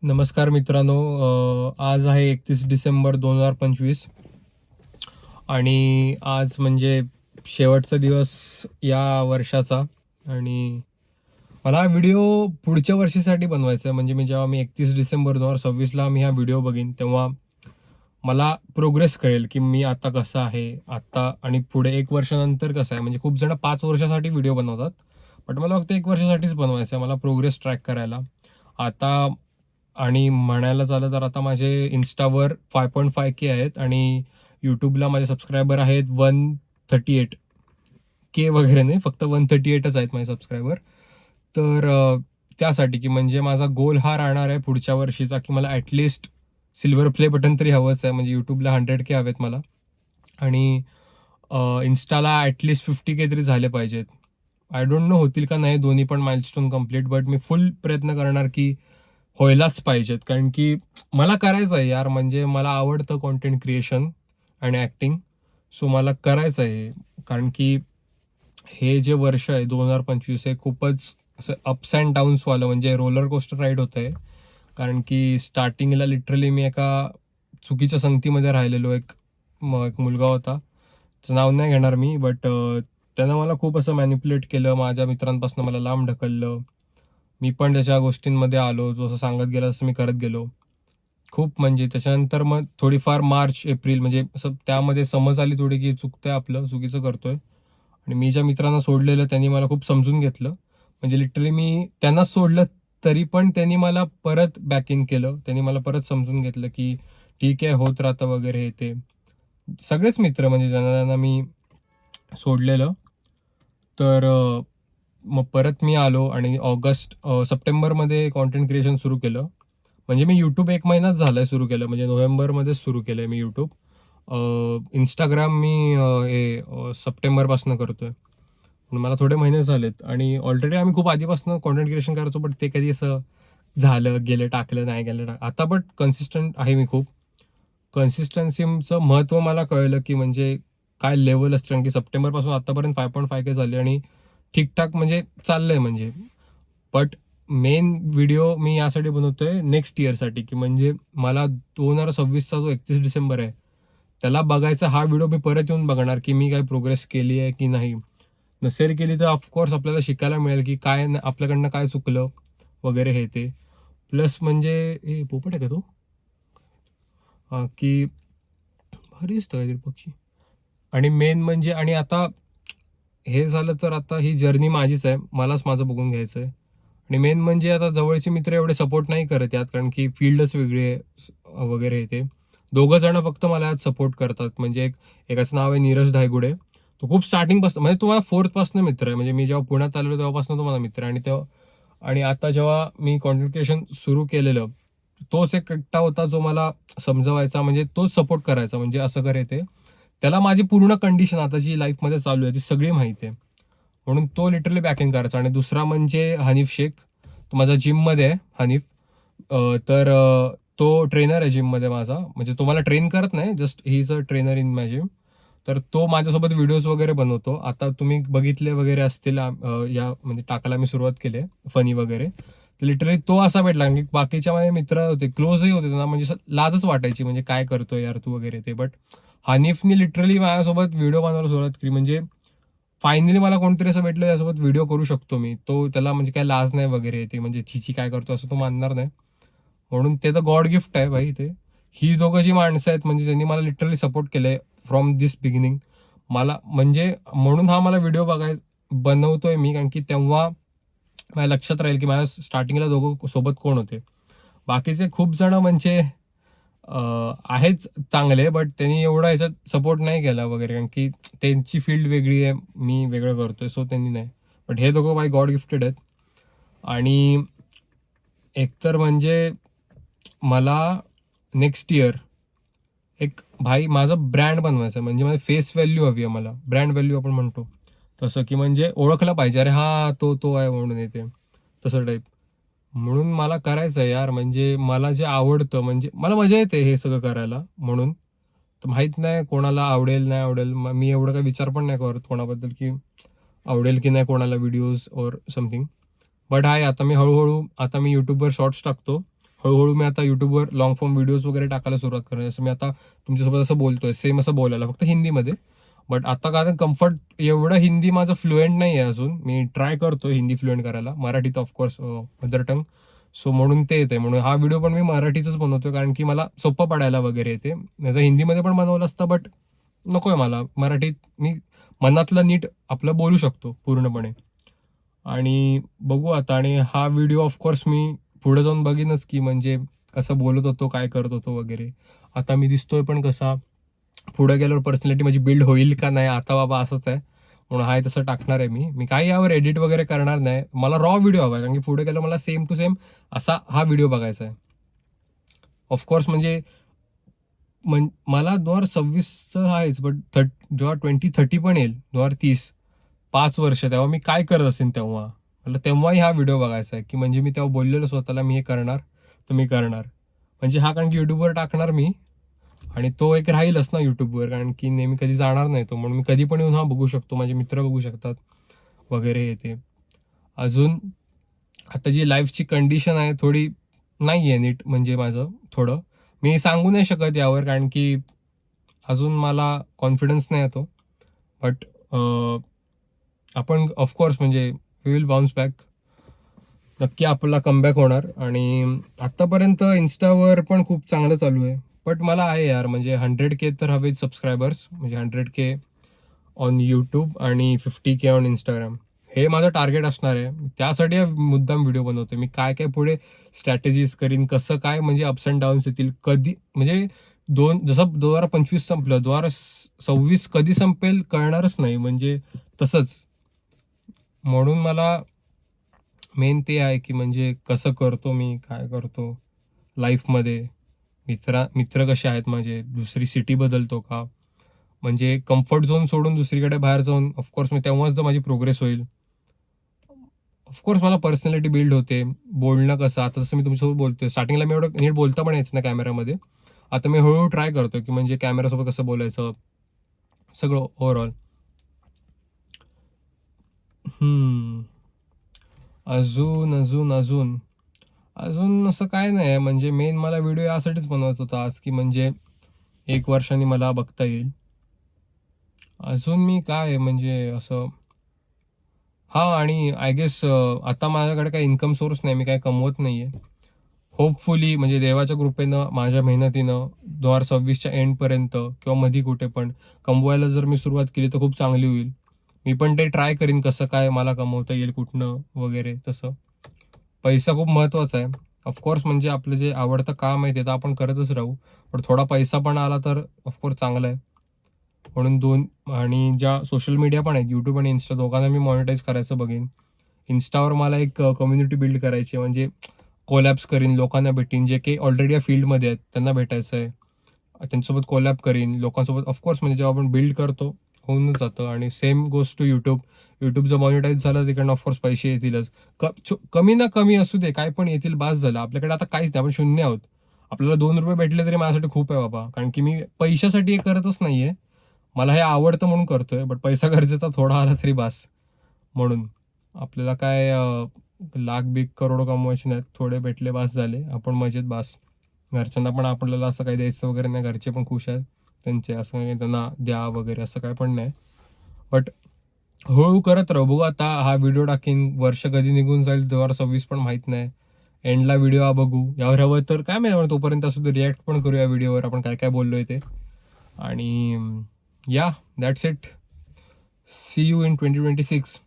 नमस्कार मित्रांनो. आज आहे 31 डिसेंबर 2025 आणि आज म्हणजे शेवटचा दिवस या वर्षाचा. आणि मला हा व्हिडिओ पुढच्या वर्षीसाठी बनवायचा आहे. म्हणजे जेव्हा मी 31 डिसेंबर 2026ला मी हा व्हिडिओ बघीन तेव्हा मला प्रोग्रेस कळेल की मी आता कसं आहे आता आणि पुढे 1 वर्षानंतर कसं आहे. म्हणजे खूप जण 5 वर्षासाठी व्हिडिओ बनवतात, बट मला फक्त 1 वर्षासाठीच बनवायचं आहे. मला प्रोग्रेस ट्रॅक करायला आता. आणि म्हणायला झालं तर आता माझे इन्स्टावर 5.5K आहेत आणि यूट्यूबला माझे सबस्क्रायबर आहेत 138K वगैरे नाही, फक्त 138च आहेत माझे सबस्क्रायबर. तर त्यासाठी की म्हणजे माझा गोल हा राहणार आहे पुढच्या वर्षीचा की मला ॲटलिस्ट सिल्वर प्ले बटन तरी हवंच आहे. म्हणजे यूट्यूबला 100K हवेत मला आणि इन्स्टाला ॲटलिस्ट 50K तरी झाले पाहिजेत. आय डोंट नो होतील का नाही दोन्ही पण माइलस्टोन कंप्लीट, बट मी फुल प्रयत्न करणार की व्हायलाच पाहिजेत. कारण की मला करायचं आहे यार, म्हणजे मला आवडतं कॉन्टेंट क्रिएशन आणि ॲक्टिंग. सो मला करायचं आहे. कारण की हे जे वर्ष आहे 2025 हे खूपच असं अप्स अँड डाऊन्सवालं, म्हणजे रोलर कोस्टर राईड होतं आहे. कारण की स्टार्टिंगला लिटरली मी एका चुकीच्या संगतीमध्ये राहिलेलो. एक मुलगा होता, त्याचं नाव नाही घेणार मी, बट त्यानं मला खूप असं मॅनिप्युलेट केलं, माझ्या मित्रांपासून मला लांब ढकललं. मी पण त्याच्या गोष्टींमध्ये आलो, तो असं सांगत गेला तसं मी करत गेलो. खूप म्हणजे त्याच्यानंतर मग थोडीफार मार्च एप्रिल म्हणजे असं त्यामध्ये समज आली थोडी की चुकतंय, आपलं चुकीचं करतोय. आणि मी ज्या मित्रांना सोडलेलं त्यांनी मला खूप समजून घेतलं. म्हणजे लिटरली मी त्यांनाच सोडलं तरी पण त्यांनी मला परत बॅक इन केलं. त्यांनी मला परत समजून घेतलं की ठीक आहे, होत राहतं वगैरे हे ते. सगळेच मित्र म्हणजे ज्यांना ज्यांना मी सोडलेलं. तर मग परत मी आलो आणि सप्टेंबरमध्ये कॉन्टेंट क्रिएशन सुरू केलं. म्हणजे मी यूट्यूब 1 महिनाच झालाय सुरू केलं, म्हणजे नोव्हेंबरमध्येच सुरू केलंय मी यूट्यूब. इंस्टाग्राम मी सप्टेंबरपासून करतोय. पण मला थोडे महिने झालेत आणि ऑलरेडी आम्ही खूप आधीपासून कॉन्टेंट क्रिएशन करायचो, बट ते कधी असं झालं गेलं टाकलं नाही गेलं आता बट कन्सिस्टंट आहे मी खूप. कन्सिस्टन्सीचं महत्त्व मला कळलं की म्हणजे काय लेवल असतं. कारण की सप्टेंबरपासून आतापर्यंत 5.5K झाले आणि ठीकठाक म्हणजे चाललंय म्हणजे. बट मेन व्हिडिओ मी यासाठी बनवतोय नेक्स्ट इयरसाठी, की म्हणजे मला 2026चा जो 31 डिसेंबर आहे त्याला बघायचा हा व्हिडिओ मी परत येऊन बघणार की मी काय प्रोग्रेस केली आहे की नाही. नसेल केली तर ऑफकोर्स आपल्याला शिकायला मिळेल की काय आपल्याकडनं काय चुकलं वगैरे हे ते. प्लस म्हणजे हे पोपट आहे का तो, की भारी दिसतं काहीतरी पक्षी. आणि मेन म्हणजे आणि आता हे झालं तर आता ही जर्नी माझीच आहे, मलाच माझं बघून घ्यायचं आहे. आणि मेन म्हणजे आता जवळचे मित्र एवढे सपोर्ट नाही करत यात, कारण की फील्डच वेगळी आहे वगैरे ते. दोघं जण फक्त मला यात सपोर्ट करतात. म्हणजे एकाचं नाव आहे नीरज धायगुडे. तो खूप स्टार्टिंगपासून म्हणजे तुम्हाला 4th पासून मित्र आहे. म्हणजे मी जेव्हा पुण्यात आलेलो तेव्हापासून तो माझा मित्र आहे. आणि आता जेव्हा मी कॉन्टेंट क्रिएशन सुरू केलेलं, तोच एक एकटा होता जो मला समजवायचा, म्हणजे तोच सपोर्ट करायचा, म्हणजे असं करे ते. त्याला माझी पूर्ण कंडिशन आता जी लाईफमध्ये चालू आहे ती सगळी माहिती आहे, म्हणून तो लिटरली बॅकिंग करायचा. आणि दुसरा म्हणजे हनीफ शेख, तो माझा जिममध्ये आहे हनीफ. तर तो ट्रेनर आहे जिममध्ये माझा. म्हणजे तो मला ट्रेन करत नाही, just he is a trainer in my gym. तर तो माझ्यासोबत व्हिडिओज वगैरे बनवतो. आता तुम्ही बघितले वगैरे असतील या म्हणजे टाकायला मी सुरुवात केली आहे फनी वगैरे. तर लिटरली तो असा भेटला, की बाकीच्या माझे मित्र होते क्लोजही होते त्यांना, म्हणजे लाजच वाटायची म्हणजे काय करतोय यार तू वगैरे ते. बट हनीफनी लिटरली माझ्यासोबत व्हिडिओ बनवायला सुरुवात केली. म्हणजे फायनली मला कोणतरी असं भेटलं यासोबत व्हिडिओ करू शकतो मी. तो त्याला म्हणजे काय लाज नाही वगैरे ते, म्हणजे छिची काय करतो असं तो मानणार नाही. म्हणून ते तर गॉड गिफ्ट आहे भाई ते. ही दोघं जी माणसं आहेत म्हणजे त्यांनी मला लिटरली सपोर्ट केलंय फ्रॉम दिस बिगिनिंग. मला म्हणजे म्हणून हा मला व्हिडिओ बनवतोय मी, कारण की तेव्हा माझ्या लक्षात राहील की माझ्या स्टार्टिंगला दोघं सोबत कोण होते. बाकीचे खूप जण म्हणजे आहेच चांगले, बट त्यांनी एवढा ह्याच्यात सपोर्ट नाही केला वगैरे, कारण की त्यांची फील्ड वेगळी आहे, मी वेगळं करतोय, सो त्यांनी नाही. बट हे दोघं बाय गॉड गिफ्टेड आहेत. आणि एकतर म्हणजे मला नेक्स्ट इयर एक भाई माझा ब्रँड बनवायचा आहे. म्हणजे माझी फेस व्हॅल्यू हवी आहे मला, ब्रँड व्हॅल्यू आपण म्हणतो तसं, की म्हणजे ओळखलं पाहिजे, अरे हा तो आहे म्हणून येते तसं टाईप. म्हणून मला करायचं आहे यार. म्हणजे मला जे आवडतं, म्हणजे मला मजा येते हे सगळं करायला. म्हणून तर माहीत नाही कोणाला आवडेल नाही आवडेल, मी एवढं काही विचार पण नाही करत कोणाबद्दल की आवडेल की नाही कोणाला व्हिडिओज और समथिंग. बट आहे आता मी हळूहळू आता मी यूट्यूबवर शॉर्ट्स टाकतो. हळूहळू मी आता युट्यूबवर लॉंग फॉर्म व्हिडिओज वगैरे टाकायला सुरुवात करणार. जसं मी आता तुमच्यासोबत असं बोलतोय, सेम असं बोलायला, फक्त हिंदीमध्ये. बट आता कारण कम्फर्ट एवढं हिंदी माझं फ्लुएंट नाही आहे अजून. मी ट्राय करतो हिंदी फ्लुएंट करायला. मराठीत ऑफकोर्स मदर टंग. सो म्हणून ते येते, म्हणून हा व्हिडिओ पण मी मराठीतच बनवतो, कारण की मला सोपं पडायला वगैरे येते. नाही तर हिंदीमध्ये पण बनवलं असतं, बट नकोय मला. मराठीत मी मनातलं नीट आपलं बोलू शकतो पूर्णपणे. आणि बघू आता. आणि हा व्हिडिओ ऑफकोर्स मी पुढे जाऊन बघीनच, की म्हणजे कसं बोलत होतो, काय करत होतो वगैरे. आता मी दिसतोय पण कसा, पुढे गेल्यावर पर्सनॅलिटी माझी बिल्ड होईल का नाही, आता बाबा असंच आहे. म्हणून हाय तसं टाकणार आहे मी. मी काही यावर एडिट वगैरे करणार नाही. मला रॉ व्हिडिओ हवा आहे, कारण की पुढे गेलं मला सेम टू सेम असा हा व्हिडिओ बघायचा आहे. ऑफकोर्स म्हणजे मला 2026चं आहेच, बट जेव्हा 2030 पण येईल, 2030, 5 वर्ष, तेव्हा मी काय करत असेल तेव्हा, मला तेव्हाही हा व्हिडिओ बघायचा आहे, की म्हणजे मी तेव्हा बोललेलो स्वतःला मी हे करणार, तर मी करणार. म्हणजे हा, कारण की युट्यूबवर टाकणार मी, आणि तो एक राहीलच ना युट्यूबवर, कारण की नेहमी कधी जाणार नाही तो. म्हणून मी कधी पण येऊन हा बघू शकतो, माझे मित्र बघू शकतात वगैरे हे ते. अजून आता जी लाईफची कंडिशन आहे थोडी नाही आहे नीट, म्हणजे माझं थोडं मी सांगू नाही शकत यावर, कारण की अजून मला कॉन्फिडन्स नाही येतो. बट आपण ऑफकोर्स म्हणजे वी विल बाउन्स बॅक. नक्की आपला कमबॅक होणार. आणि आत्तापर्यंत इन्स्टावर पण खूप चांगलं चालू आहे. बट मला आहे यार, म्हणजे 100K तर हवेच सबस्क्रायबर्स, म्हणजे 100K ऑन यूट्यूब आणि 50K ऑन इंस्टाग्राम. हे माझं टार्गेट असणार आहे. त्यासाठी हा मुद्दाम व्हिडिओ बनवतो मी. काय काय पुढे स्ट्रॅटेजीज करीन, कसं काय म्हणजे अप्स अँड डाऊन्स येतील, कधी म्हणजे जसं 2025 संपलं, 2026 कधी संपेल कळणारच नाही, म्हणजे तसंच. म्हणून मला मेन ते आहे, की म्हणजे कसं करतो मी, काय करतो लाईफमध्ये, मित्र कसे आहेत माझे, दुसरी सिटी बदलतो का, म्हणजे कम्फर्ट झोन सोडून दुसरीकडे बाहेर जाऊन ऑफकोर्स मी तेव्हाच तर माझी प्रोग्रेस होईल. ऑफकोर्स मला पर्सनॅलिटी बिल्ड होते. बोलणं कसं, आता जसं मी तुमच्यासोबत बोलतोय, स्टार्टिंगला मी एवढं नीट बोलता पण यायचं ना कॅमेरामध्ये. आता मी हळूहळू ट्राय करतो, की म्हणजे कॅमेरासोबत कसं बोलायचं, सगळं ओव्हरऑल. अजून अजून अजून अजून असं काय नाही, म्हणजे मेन मला व्हिडिओ यासाठीच बनवायचा होता आज, की म्हणजे 1 वर्षाने मला बघता येईल. अजून मी काय म्हणजे असं, हा, आणि आय गेस आता माझ्याकडे काही इन्कम सोर्स नाही, मी काय कमवत नाहीये. होपफुली म्हणजे देवाच्या कृपेनं, माझ्या मेहनतीनं 2026च्या एंडपर्यंत किंवा मध्ये कुठे पण कमवायला जर मी सुरुवात केली तर खूप चांगली होईल. मी पण ते ट्राय करीन कसं काय मला कमवता येईल, कुठनं वगैरे तसं. पैसा खूप महत्त्वाचा आहे. ऑफकोर्स म्हणजे आपलं जे आवडतं काम आहे ते तर आपण करतच राहू, पण थोडा पैसा पण आला तर ऑफकोर्स चांगला आहे. म्हणून आणि ज्या सोशल मीडिया पण आहेत, यूट्यूब आणि इन्स्टा, दोघांना मी मॉनिटाईज करायचं बघेन. इन्स्टावर मला एक कम्युनिटी बिल्ड करायची आहे, म्हणजे कोलॅब्स करीन, लोकांना भेटीन जे काही ऑलरेडी या फील्डमध्ये आहेत त्यांना भेटायचं आहे. त्यांच्यासोबत कोलॅब करीन लोकांसोबत. ऑफकोर्स म्हणजे जेव्हा आपण बिल्ड करतो होऊनच जातं. आणि सेम गोष्ट टू यूट्यूब जर मॉनिटाईज झालं तिकडनं ऑफकोर्स पैसे येतीलच. कमी ना कमी असू दे, काय पण येतील, बास झालं. आपल्याकडे आता काहीच नाही, आपण शून्य आहोत. आपल्याला 2 रुपये भेटले तरी माझ्यासाठी खूप आहे बाबा, कारण की मी पैशासाठी हे करतच नाहीये. मला हे आवडतं म्हणून करतोय, बट पैसा गरजेचा थोडा आला तरी बास. म्हणून आपल्याला काय लाख बिग करोड कमवायचे नाहीत, थोडे भेटले बास झाले, आपण मजेत बास. घरच्यांना पण आपल्याला असं काही द्यायचं वगैरे नाही, घरचे पण खुश आहेत त्यांचे, असं काही त्यांना द्या वगैरे असं काय पण नाही. बट हळूहळू करत राहू. बघू आता हा व्हिडिओ टाकीन, वर्ष कधी निघून जाईल 2026 पण माहीत नाही. एंडला व्हिडिओ हा बघू, यावर हवं तर काय माहिती, तोपर्यंत असं रिॲक्ट पण करूया व्हिडिओवर आपण काय काय बोललोय ते. आणि या, that's it. See you in 2026.